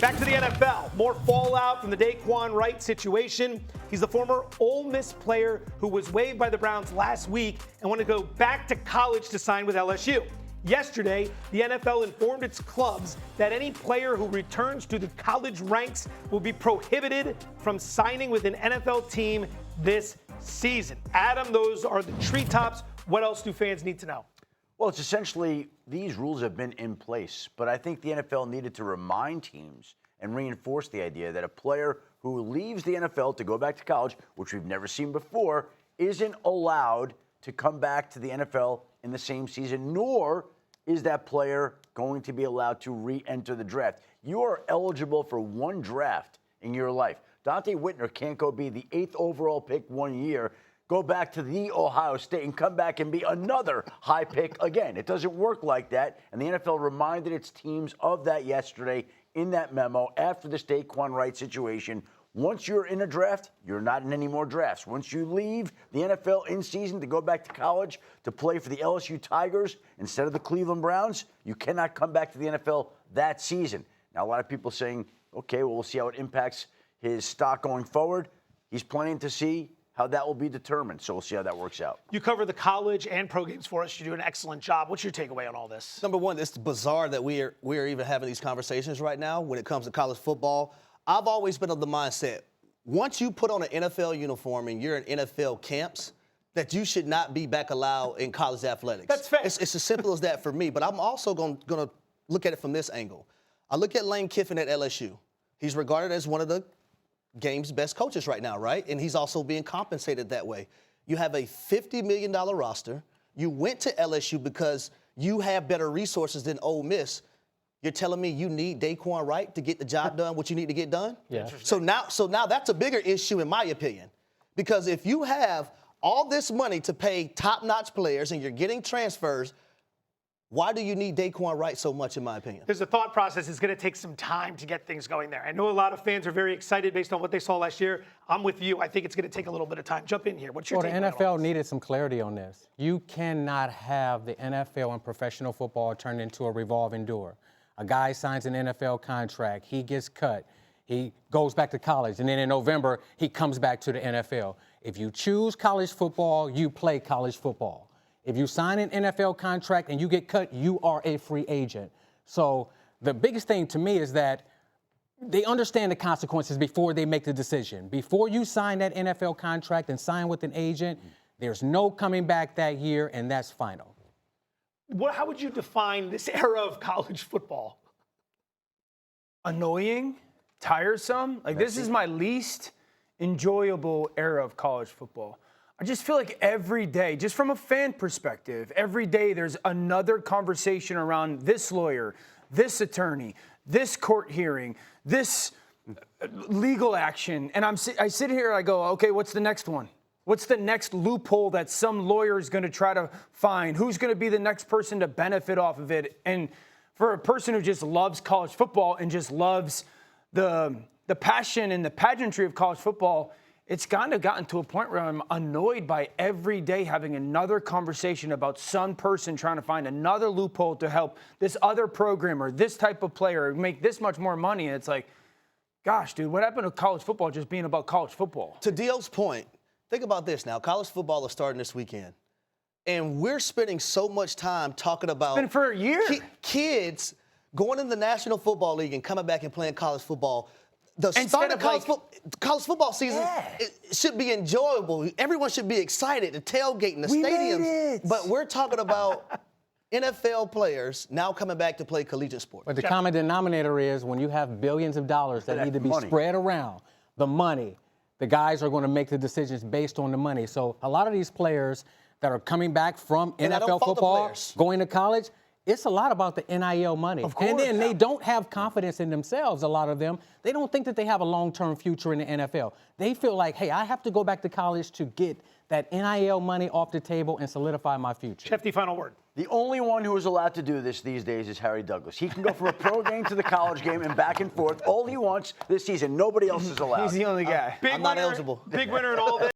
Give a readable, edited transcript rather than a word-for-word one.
Back to the NFL. More fallout from the Daquan Wright situation. He's the former Ole Miss player who was waived by the Browns last week and wanted to go back to college to sign with LSU. Yesterday, the NFL informed its clubs that any player who returns to the college ranks will be prohibited from signing with an NFL team this season. Adam, those are the treetops. What else do fans need to know? Well, it's essentially these rules have been in place, but I think the NFL needed to remind teams and reinforce the idea that a player who leaves the NFL to go back to college, which we've never seen before, isn't allowed to come back to the NFL in the same season, nor is that player going to be allowed to re-enter the draft. You are eligible for one draft in your life. Donte Whitner can't go be the 8th overall pick 1 year, go back to the Ohio State and come back and be another high pick again. It doesn't work like that, and the NFL reminded its teams of that yesterday in that memo after the Daquan Wright situation. Once you're in a draft, you're not in any more drafts. Once you leave the NFL in season to go back to college to play for the LSU Tigers instead of the Cleveland Browns, you cannot come back to the NFL that season. Now, a lot of people saying, okay, well, we'll see how it impacts his stock going forward. He's planning to see how that will be determined. So we'll see how that works out. You cover the college and pro games for us. You do an excellent job. What's your takeaway on all this? Number one, it's bizarre that we are even having these conversations right now when it comes to college football. I've always been of the mindset, once you put on an NFL uniform and you're in NFL camps, that you should not be back allowed in college athletics. That's fair. It's as simple as that for me. But I'm also going to look at it from this angle. I look at Lane Kiffin at LSU. He's regarded as one of the game's best coaches right now, right? And he's also being compensated that way. You have a $50 million roster. You went to LSU because you have better resources than Ole Miss. You're telling me you need Daquan Wright to get the job done, what you need to get done? Yeah. So now that's a bigger issue in my opinion. Because if you have all this money to pay top-notch players and you're getting transfers, why do you need Daquan Wright so much, in my opinion? There's a thought process. It's going to take some time to get things going there. I know a lot of fans are very excited based on what they saw last year. I'm with you. I think it's going to take a little bit of time. Jump in here. What's your take? The NFL needed some clarity on this. You cannot have the NFL and professional football turn into a revolving door. A guy signs an NFL contract. He gets cut. He goes back to college. And then in November, he comes back to the NFL. If you choose college football, you play college football. If you sign an NFL contract and you get cut, you are a free agent. So the biggest thing to me is that they understand the consequences before they make the decision. Before you sign that NFL contract and sign with an agent, there's no coming back that year, and that's final. How would you define this era of college football? Annoying, tiresome. Like, this is my least enjoyable era of college football. I just feel like every day, just from a fan perspective, every day there's another conversation around this lawyer, this attorney, this court hearing, this legal action. And I sit here and I go, okay, what's the next one? What's the next loophole that some lawyer is going to try to find? Who's going to be the next person to benefit off of it? And for a person who just loves college football and just loves the passion and the pageantry of college football, it's kind of gotten to a point where I'm annoyed by every day having another conversation about some person trying to find another loophole to help this other programmer, this type of player make this much more money. And it's like, gosh, dude, what happened to college football just being about college football? To Dio's point, think about this now. College football is starting this weekend. And we're spending so much time talking about it's been for a year. Kids going in the National Football League and coming back and playing college football. The start of college football season it should be enjoyable. Everyone should be excited. The tailgating, the stadiums. But we're talking about NFL players now coming back to play collegiate sports. But the common denominator is when you have billions of dollars that need to be spread around, the money, the guys are going to make the decisions based on the money. So a lot of these players that are coming back from NFL football, going to college, it's a lot about the NIL money. Of course. And then they don't have confidence in themselves, a lot of them. They don't think that they have a long-term future in the NFL. They feel like, hey, I have to go back to college to get that NIL money off the table and solidify my future. Schefter, final word. The only one who is allowed to do this these days is Harry Douglas. He can go from a pro game to the college game and back and forth all he wants this season. Nobody else is allowed. He's the only guy. I'm not eligible. Big winner in all this.